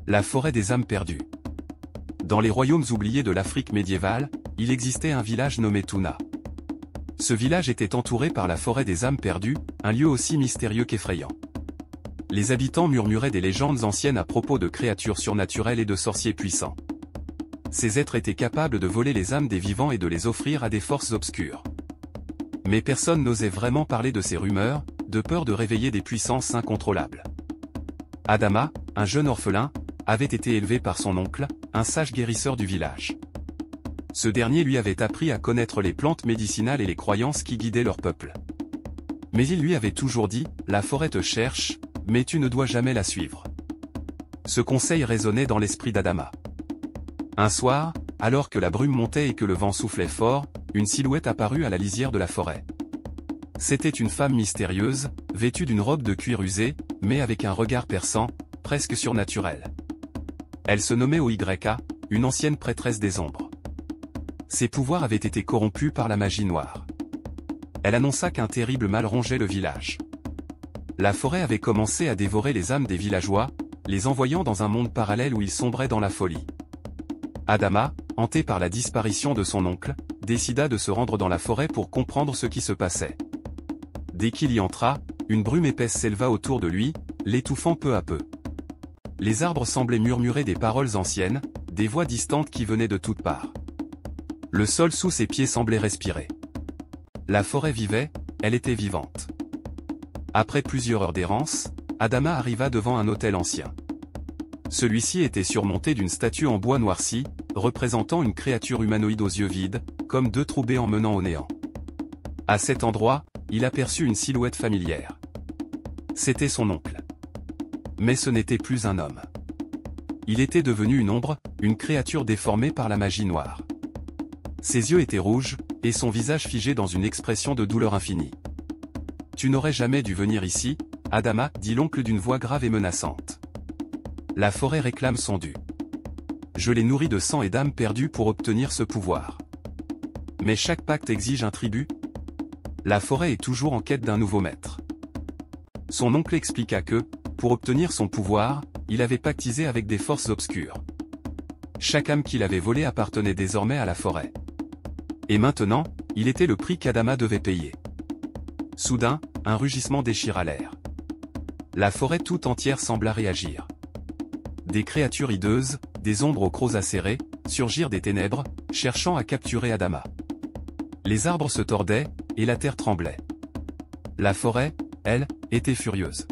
La forêt des âmes perdues. Dans les royaumes oubliés de l'Afrique médiévale, il existait un village nommé Touna. Ce village était entouré par la forêt des âmes perdues, un lieu aussi mystérieux qu'effrayant. Les habitants murmuraient des légendes anciennes à propos de créatures surnaturelles et de sorciers puissants. Ces êtres étaient capables de voler les âmes des vivants et de les offrir à des forces obscures. Mais personne n'osait vraiment parler de ces rumeurs, de peur de réveiller des puissances incontrôlables. Adama, un jeune orphelin, avait été élevé par son oncle, un sage guérisseur du village. Ce dernier lui avait appris à connaître les plantes médicinales et les croyances qui guidaient leur peuple. Mais il lui avait toujours dit, « La forêt te cherche, mais tu ne dois jamais la suivre. » Ce conseil résonnait dans l'esprit d'Adama. Un soir, alors que la brume montait et que le vent soufflait fort, une silhouette apparut à la lisière de la forêt. C'était une femme mystérieuse, vêtue d'une robe de cuir usé, mais avec un regard perçant, presque surnaturel. Elle se nommait Oyka, une ancienne prêtresse des ombres. Ses pouvoirs avaient été corrompus par la magie noire. Elle annonça qu'un terrible mal rongeait le village. La forêt avait commencé à dévorer les âmes des villageois, les envoyant dans un monde parallèle où ils sombraient dans la folie. Adama, hanté par la disparition de son oncle, décida de se rendre dans la forêt pour comprendre ce qui se passait. Dès qu'il y entra, une brume épaisse s'éleva autour de lui, l'étouffant peu à peu. Les arbres semblaient murmurer des paroles anciennes, des voix distantes qui venaient de toutes parts. Le sol sous ses pieds semblait respirer. La forêt vivait, elle était vivante. Après plusieurs heures d'errance, Adama arriva devant un autel ancien. Celui-ci était surmonté d'une statue en bois noirci, représentant une créature humanoïde aux yeux vides, comme deux trous béants menant au néant. À cet endroit, il aperçut une silhouette familière. C'était son oncle. Mais ce n'était plus un homme. Il était devenu une ombre, une créature déformée par la magie noire. Ses yeux étaient rouges, et son visage figé dans une expression de douleur infinie. « Tu n'aurais jamais dû venir ici, Adama, » dit l'oncle d'une voix grave et menaçante. La forêt réclame son dû. Je l'ai nourri de sang et d'âme perdues pour obtenir ce pouvoir. Mais chaque pacte exige un tribut. La forêt est toujours en quête d'un nouveau maître. Son oncle expliqua que, pour obtenir son pouvoir, il avait pactisé avec des forces obscures. Chaque âme qu'il avait volée appartenait désormais à la forêt. Et maintenant, il était le prix qu'Adama devait payer. Soudain, un rugissement déchira l'air. La forêt tout entière sembla réagir. Des créatures hideuses, des ombres aux crocs acérés, surgirent des ténèbres, cherchant à capturer Adama. Les arbres se tordaient, et la terre tremblait. La forêt, elle, était furieuse.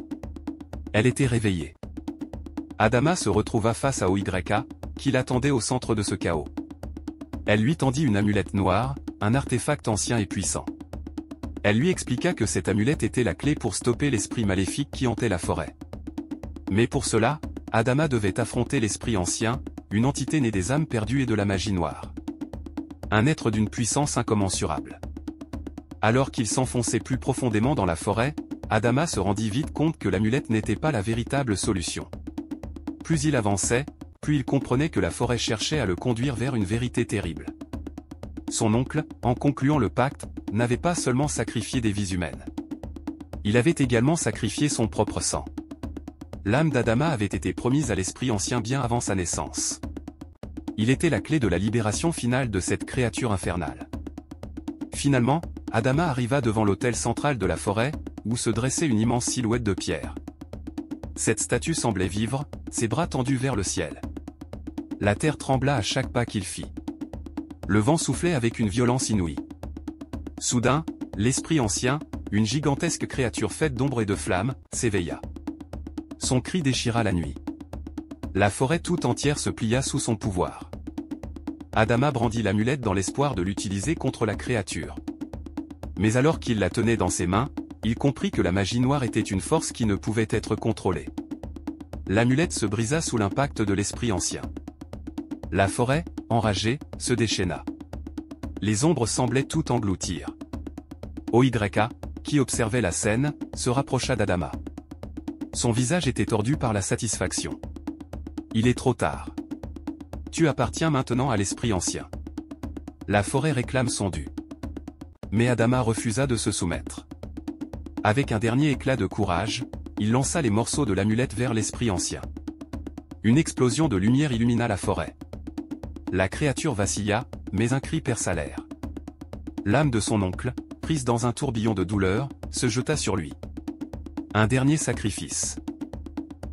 Elle était réveillée. Adama se retrouva face à Oyka, qui l'attendait au centre de ce chaos. Elle lui tendit une amulette noire, un artefact ancien et puissant. Elle lui expliqua que cette amulette était la clé pour stopper l'esprit maléfique qui hantait la forêt. Mais pour cela, Adama devait affronter l'esprit ancien, une entité née des âmes perdues et de la magie noire. Un être d'une puissance incommensurable. Alors qu'il s'enfonçait plus profondément dans la forêt, Adama se rendit vite compte que l'amulette n'était pas la véritable solution. Plus il avançait, plus il comprenait que la forêt cherchait à le conduire vers une vérité terrible. Son oncle, en concluant le pacte, n'avait pas seulement sacrifié des vies humaines. Il avait également sacrifié son propre sang. L'âme d'Adama avait été promise à l'esprit ancien bien avant sa naissance. Il était la clé de la libération finale de cette créature infernale. Finalement, Adama arriva devant l'autel central de la forêt, où se dressait une immense silhouette de pierre. Cette statue semblait vivre, ses bras tendus vers le ciel. La terre trembla à chaque pas qu'il fit. Le vent soufflait avec une violence inouïe. Soudain, l'esprit ancien, une gigantesque créature faite d'ombre et de flammes, s'éveilla. Son cri déchira la nuit. La forêt tout entière se plia sous son pouvoir. Adama brandit l'amulette dans l'espoir de l'utiliser contre la créature. Mais alors qu'il la tenait dans ses mains, il comprit que la magie noire était une force qui ne pouvait être contrôlée. L'amulette se brisa sous l'impact de l'esprit ancien. La forêt, enragée, se déchaîna. Les ombres semblaient tout engloutir. Oyka, qui observait la scène, se rapprocha d'Adama. Son visage était tordu par la satisfaction. Il est trop tard. Tu appartiens maintenant à l'esprit ancien. La forêt réclame son dû. Mais Adama refusa de se soumettre. Avec un dernier éclat de courage, il lança les morceaux de l'amulette vers l'esprit ancien. Une explosion de lumière illumina la forêt. La créature vacilla, mais un cri perça l'air. L'âme de son oncle, prise dans un tourbillon de douleur, se jeta sur lui. Un dernier sacrifice.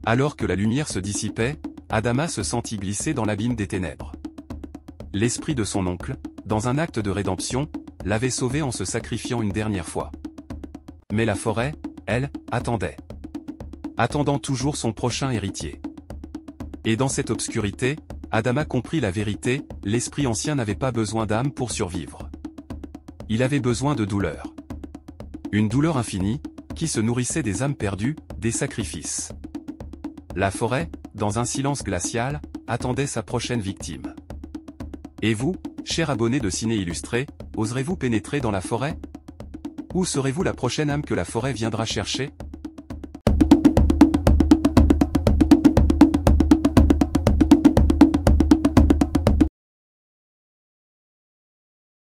Alors que la lumière se dissipait, Adama se sentit glisser dans l'abîme des ténèbres. L'esprit de son oncle, dans un acte de rédemption, l'avait sauvé en se sacrifiant une dernière fois. Mais la forêt, elle, attendait. Attendant toujours son prochain héritier. Et dans cette obscurité, Adama comprit la vérité, l'esprit ancien n'avait pas besoin d'âme pour survivre. Il avait besoin de douleur. Une douleur infinie, qui se nourrissait des âmes perdues, des sacrifices. La forêt, dans un silence glacial, attendait sa prochaine victime. Et vous, cher abonné de Ciné Illustré, oserez-vous pénétrer dans la forêt? Où serez-vous la prochaine âme que la forêt viendra chercher?